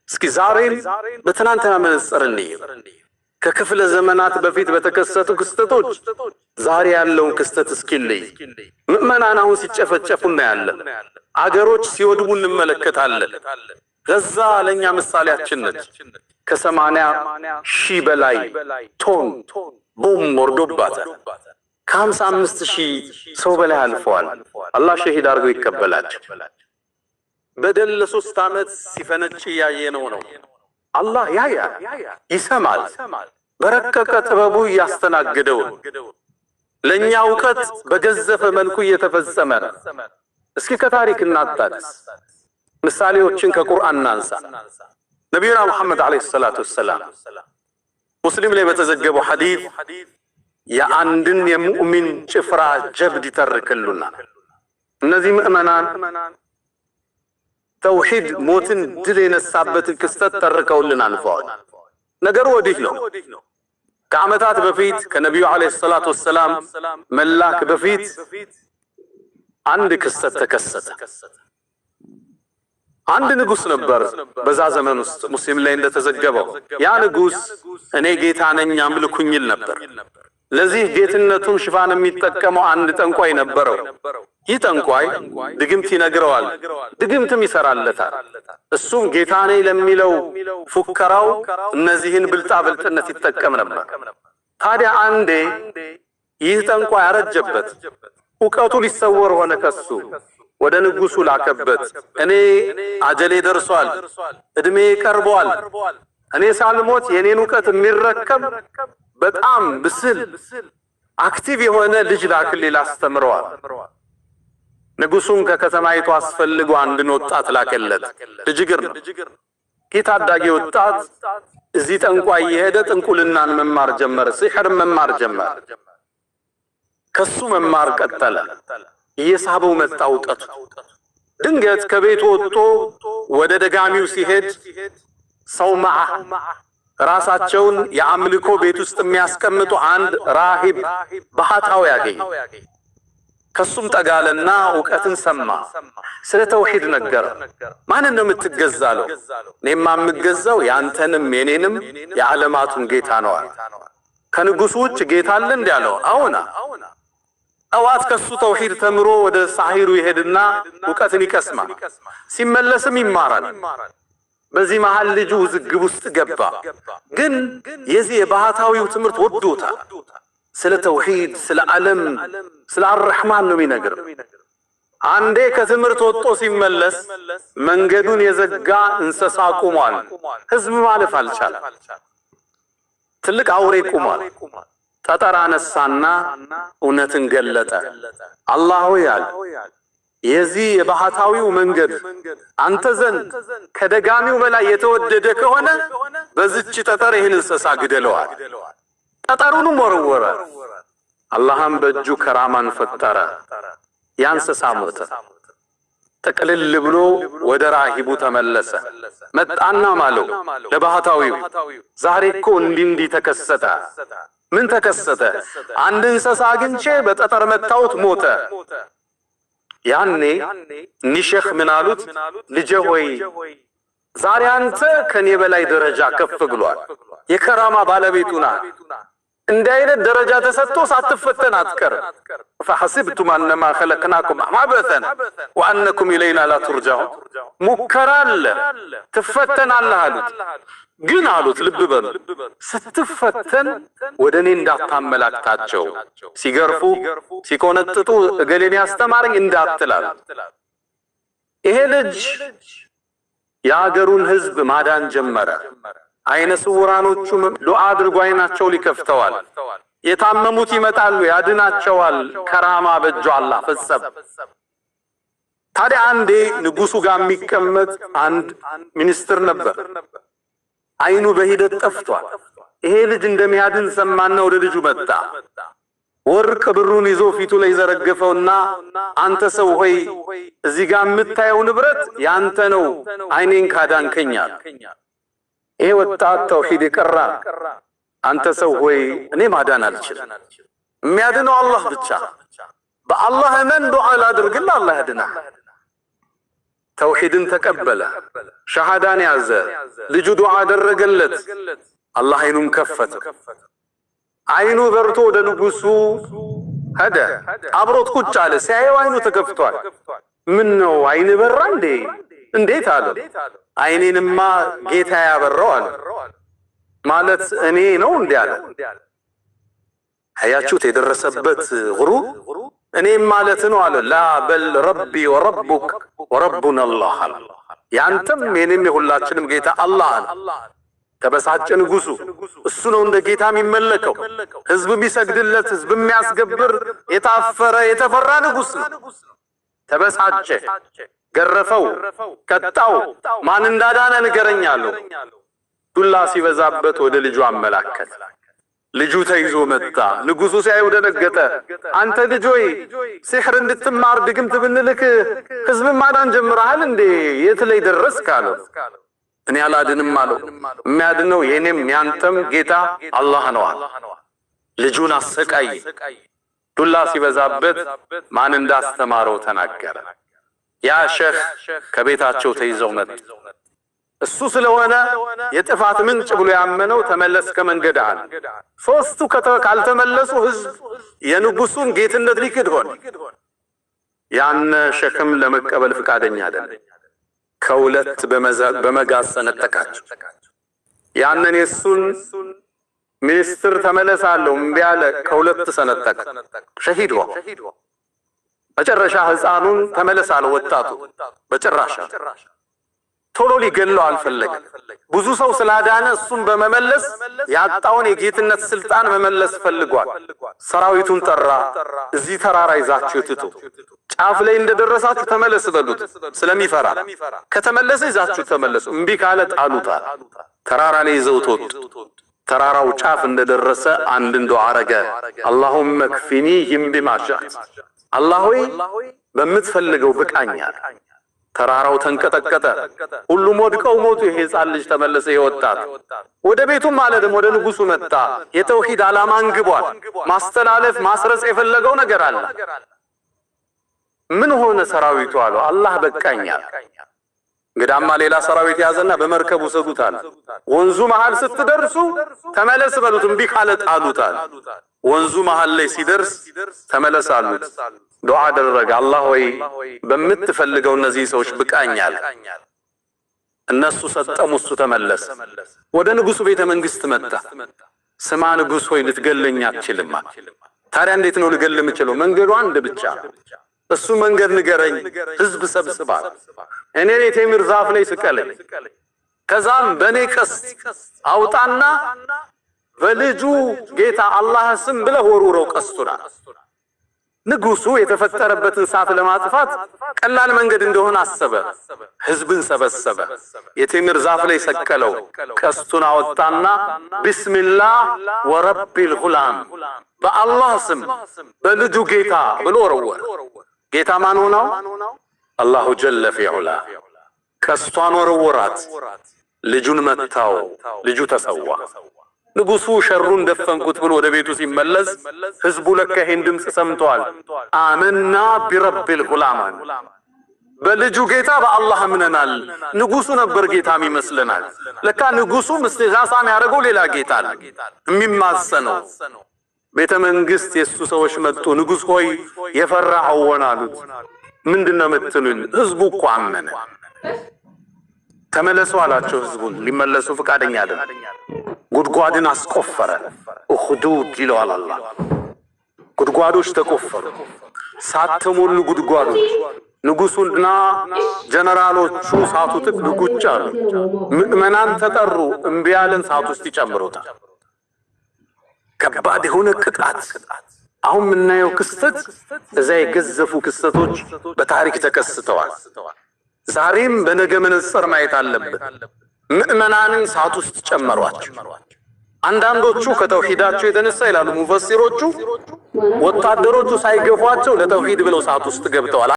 እስኪ ዛሬን በትናንትና መነጽር እንይ። ከክፍለ ዘመናት በፊት በተከሰቱ ክስተቶች ዛሬ ያለውን ክስተት እስኪልይ። ምእመናን አሁን ሲጨፈጨፉ እናያለን። አገሮች ሲወድሙ እንመለከታለን። ገዛ ለኛ ምሳሌያችን ነች። ከ80,000 በላይ ቶን ቦም ወርዶባታል። ከ55,000 ሰው በላይ አልፈዋል። አላህ ሸሂድ አድርጎ ይቀበላቸው። በደል ለ3 ዓመት ሲፈነጭ ያየነው ነው። አላህ ያያል፣ ይሰማል። በረቀቀ ጥበቡ ያስተናግደው። ለኛ ዕውቀት በገዘፈ መልኩ እየተፈጸመ ነው። እስኪ ከታሪክ እናጣቅስ። ምሳሌዎችን ከቁርአን እናንሳ። ነብዩና መሐመድ አለይሂ ሰላቱ ወሰላም ሙስሊም ላይ በተዘገበው ሐዲስ የአንድን የሙእሚን ጭፍራ ጀብድ ይተርክሉናል። እነዚህ ምእመናን ተውሂድ ሞትን ድል የነሳበትን ክስተት ተርከውልን አልፈዋል። ነገሩ ወዲህ ነው። ከዓመታት በፊት ከነቢዩ አለይሂ ሰላቱ ወሰላም መላክ በፊት አንድ ክስተት ተከሰተ። አንድ ንጉስ ነበር በዛ ዘመን ውስጥ ሙስሊም ላይ እንደተዘገበው። ያ ንጉስ እኔ ጌታ ነኝ አምልኩኝ ይል ነበር። ለዚህ ጌትነቱን ሽፋን የሚጠቀመው አንድ ጠንቋይ ነበረው። ይህ ጠንቋይ ድግምት ይነግረዋል፣ ድግምትም ይሰራለታል። እሱም ጌታ ነኝ ለሚለው ፉከራው እነዚህን ብልጣብልጥነት ይጠቀም ነበር። ታዲያ አንዴ ይህ ጠንቋይ አረጀበት፣ ዕውቀቱ ሊሰወር ሆነ ከሱ። ወደ ንጉሱ ላከበት። እኔ አጀሌ ደርሷል፣ እድሜ ቀርቧል፣ እኔ ሳልሞት የኔን ዕውቀት የሚረከብ በጣም ብስል አክቲቭ የሆነ ልጅ ላክልኝ ላስተምረዋል። ንጉሱም ከከተማይቱ አስፈልጎ አንድን ወጣት ላከለት። ልጅ ግር ነው። ይህ ታዳጊ ወጣት እዚህ ጠንቋይ የሄደ ጥንቁልናን መማር ጀመረ፣ ሲሕር መማር ጀመረ። ከሱ መማር ቀጠለ። እየሳበው መጣ ዕውቀቱ። ድንገት ከቤቱ ወጥቶ ወደ ደጋሚው ሲሄድ ሰውማዓ ራሳቸውን የአምልኮ ቤት ውስጥ የሚያስቀምጡ አንድ ራሂብ ባህታዊ ያገኝ። ከሱም ጠጋለና ዕውቀትን ሰማ። ስለ ተውሂድ ነገረ። ማንን ነው የምትገዛለው? እኔማ የምገዛው ያንተንም የኔንም የዓለማቱን ጌታ ነው። ከንጉሱ ውጭ ጌታ አለ እንዴ አለው። አዎና። ጠዋት ከሱ ተውሂድ ተምሮ ወደ ሳሂሩ ይሄድና ዕውቀትን ይቀስማል። ሲመለስም ይማራል። በዚህ መሃል ልጁ ውዝግብ ውስጥ ገባ። ግን የዚህ የባህታዊው ትምህርት ወዶታል። ስለ ተውሂድ፣ ስለ ዓለም፣ ስለ አርሕማን ነው የሚነግር። አንዴ ከትምህርት ወጥቶ ሲመለስ መንገዱን የዘጋ እንስሳ ቆሟል። ህዝብ ማለፍ አልቻለም። ትልቅ አውሬ ቆሟል። ጠጠር አነሳና እውነትን ገለጠ። አላህ ያለ የዚህ የባህታዊው መንገድ አንተ ዘንድ ከደጋሚው በላይ የተወደደ ከሆነ በዚች ጠጠር ይህን እንስሳ ግደለዋል። ጠጠሩንም ወረወረ። አላህም በእጁ ከራማን ፈጠረ። ያ እንስሳ ሞተ። ጥቅልል ብሎ ወደ ራሂቡ ተመለሰ። መጣና ማለው ለባህታዊው ዛሬ እኮ እንዲህ ተከሰተ። ምን ተከሰተ? አንድ እንስሳ አግኝቼ በጠጠር መታውት ሞተ። ያኔ ኒሸኽ ምን አሉት? ልጄ ሆይ ዛሬ አንተ ከኔ በላይ ደረጃ ከፍ ብሏል። የከራማ ባለቤቱና እንደ አይነት ደረጃ ተሰጥቶ ሳትፈተን አትቀርም። فحسبتم انما خلقناكم عبثا وانكم الينا لا ترجعون። ሙከራ አለ፣ ትፈተናለህ አሉት። ግን አሉት ልብ በሉ ስትፈተን ወደ እኔ እንዳታመላክታቸው፣ ሲገርፉ ሲቆነጥጡ እገሌን ያስተማረኝ እንዳትላል። ይሄ ልጅ የአገሩን ህዝብ ማዳን ጀመረ። አይነ ስውራኖቹም ዱዓ አድርጎ አይናቸው ሊከፍተዋል። የታመሙት ይመጣሉ፣ ያድናቸዋል። ከራማ በእጁ አላህ ፈጸመ። ታዲያ አንዴ ንጉሱ ጋር የሚቀመጥ አንድ ሚኒስትር ነበር። አይኑ በሂደት ጠፍቷል። ይሄ ልጅ እንደሚያድን ሰማና ወደ ልጁ መጣ። ወርቅ ብሩን ይዞ ፊቱ ላይ ዘረገፈውና አንተ ሰው ሆይ እዚህ ጋር የምታየው ንብረት ያንተ ነው፣ አይኔን ካዳንከኛል። ይሄ ወጣት ተውሂድ ይቀራ። አንተ ሰው ሆይ እኔ ማዳን አልችልም፣ የሚያድነው አላህ ብቻ። በአላህ እመን፣ ዱዓ አድርግልህ፣ አላህ ያድናል። ተውሂድን ተቀበለ ሸሃዳን ያዘ ልጁ ዱዓ አደረገለት አላህ አይኑን ከፈተ አይኑ በርቶ ወደ ንጉሱ ሄደ አብሮት ቁጭ አለ ሲያየው አይኑ ተከፍቷል ምን ነው አይን በራ እንዴ እንዴት አለ አይኔንማ ጌታ ያበራው አለ ማለት እኔ ነው እንዴ አለ አያችሁት የደረሰበት ጉሩር እኔም ማለት ነው አለ ላ በል ረቢ ወረቡክ ወረቡና አላህ ያንተም የኔም የሁላችንም ጌታ አላህ ነው ተበሳጨ ንጉሱ እሱ ነው እንደ ጌታ የሚመለከው ህዝብ የሚሰግድለት ህዝብ የሚያስገብር የታፈረ የተፈራ ንጉስ ነው ተበሳጨ ገረፈው ቀጣው ማን እንዳዳነ ንገረኛለሁ ዱላ ሲበዛበት ወደ ልጁ አመላከተ ልጁ ተይዞ መጣ ንጉሱ ሲያየው ደነገጠ አንተ ልጅ ሆይ ሲህር እንድትማር ድግምት ብንልክ ህዝብ ማዳን ጀምረሃል እንዴ የት ላይ ደረስክ አለው እኔ አላድንም አለው የሚያድነው የኔም ያንተም ጌታ አላህ ነው ልጁን አሰቃይ ዱላ ሲበዛበት ማን እንዳስተማረው ተናገረ ያ ሼህ ከቤታቸው ተይዘው መጡ እሱ ስለሆነ የጥፋት ምንጭ ብሎ ያመነው ተመለስ ከመንገድ አለ ሶስቱ ካልተመለሱ ህዝብ የንጉሱን ጌትነት ሊክድ ሆነ ያን ሸክም ለመቀበል ፍቃደኛ አይደለም ከሁለት በመጋዝ ሰነጠቃቸው ያንን የሱን ሚኒስትር ተመለሳለሁ እምቢ አለ ከሁለት ሰነጠቀ ሸሂድ ሆነ መጨረሻ ህፃኑን ተመለሳለ ወጣቱ በጭራሽ ቶሎ ሊገለው አልፈለገም ብዙ ሰው ስላዳነ እሱን በመመለስ ያጣውን የጌትነት ስልጣን መመለስ ፈልጓል ሰራዊቱን ጠራ እዚህ ተራራ ይዛችሁ ትቱ ጫፍ ላይ እንደደረሳችሁ ተመለስ በሉት ስለሚፈራ ከተመለሰ ይዛችሁ ተመለሱ እምቢ ካለ ጣሉታ ተራራ ላይ ይዘውት ወጡ ተራራው ጫፍ እንደደረሰ አንድ እንደው አረገ اللهم اكفنيهم بما شئت አላህ ሆይ በምትፈልገው ብቃኛል ተራራው ተንቀጠቀጠ ሁሉም ወድቀው ሞቱ ይሄ ሕፃን ልጅ ተመለሰ ይወጣት ወደ ቤቱም ማለት ወደ ንጉሱ መጣ የተውሂድ ዓላማን ግቧል ማስተላለፍ ማስረጽ የፈለገው ነገር አለ ምን ሆነ ሰራዊቱ አለው አላህ በቃኛል እንግዳማ ሌላ ሰራዊት ያዘና በመርከቡ ሰዱታል ወንዙ መሃል ስትደርሱ ተመለስ በሉት እምቢ ካለ ጣሉታል ወንዙ መሃል ላይ ሲደርስ ተመለሳሉት ዱዓ አደረገ አላህ ሆይ በምትፈልገው እነዚህ ሰዎች ብቃኛል እነሱ ሰጠሙ እሱ ተመለሰ ወደ ንጉሱ ቤተ መንግስት መጣ ስማ ንጉስ ሆይ ልትገለኝ አትችልም ታዲያ እንዴት ነው ልገል የምችለው መንገዱ አንድ ብቻ እሱ መንገድ ንገረኝ ህዝብ ሰብስባ እኔ የቴምር ዛፍ ላይ ስቀለኝ ከዛም በኔ ቀስት አውጣና በልጁ ጌታ አላህ ስም ብለህ ወርውረው ቀስቱና ንጉሱ የተፈጠረበትን ሰዓት ለማጥፋት ቀላል መንገድ እንደሆነ አሰበ ህዝብን ሰበሰበ የቴምር ዛፍ ላይ ሰቀለው ቀስቱን አወጣና ቢስሚላህ ወረቢል ጉላም በአላህ ስም በልጁ ጌታ ብሎ ወረወረ ጌታ ማን ሆነው አላሁ ጀለ ፊዑላ ቀስቷን ወረወራት ልጁን መታው ልጁ ተሰዋ ንጉሱ ሸሩን ደፈንኩት ብሎ ወደ ቤቱ ሲመለስ ህዝቡ ለካ ይሄን ድምጽ ሰምቷል አመና ቢረቢል ጉላም በልጁ ጌታ በአላህ አምነናል ንጉሱ ነበር ጌታም ይመስለናል ለካ ንጉሱ ምስተዛሳም ያረገው ሌላ ጌታ አለ የሚማሰነው ቤተ መንግስት የሱ ሰዎች መጡ ንጉስ ሆይ የፈራው ወናሉት ምንድነው መተሉን ህዝቡ እኮ አመነ ተመለሱ አላቸው ህዝቡን ሊመለሱ ፍቃደኛ አይደለም ጉድጓድን አስቆፈረ እኹዱድ ይለዋል አላህ ጉድጓዶች ተቆፈሩ ሳተሞሉ ጉድጓዶች ንጉሱና ጀነራሎቹ ሳቱ ተድጉጭ አሉ ምእመናን ተጠሩ እምቢ ያለን ሳቱ ውስጥ ይጨምሩታል ከባድ የሆነ ቅጣት አሁን ምናየው ክስተት እዛ የገዘፉ ክስተቶች በታሪክ ተከስተዋል ዛሬም በነገ መነጽር ማየት አለበት ምእመናንን ሳቱ ውስጥ ጨመሯቸው አንዳንዶቹ ከተውሂዳቸው የተነሳ ይላሉ ሙፈሲሮቹ ወታደሮቹ ሳይገፏቸው ለተውሂድ ብለው ሳቱ ውስጥ ገብተዋል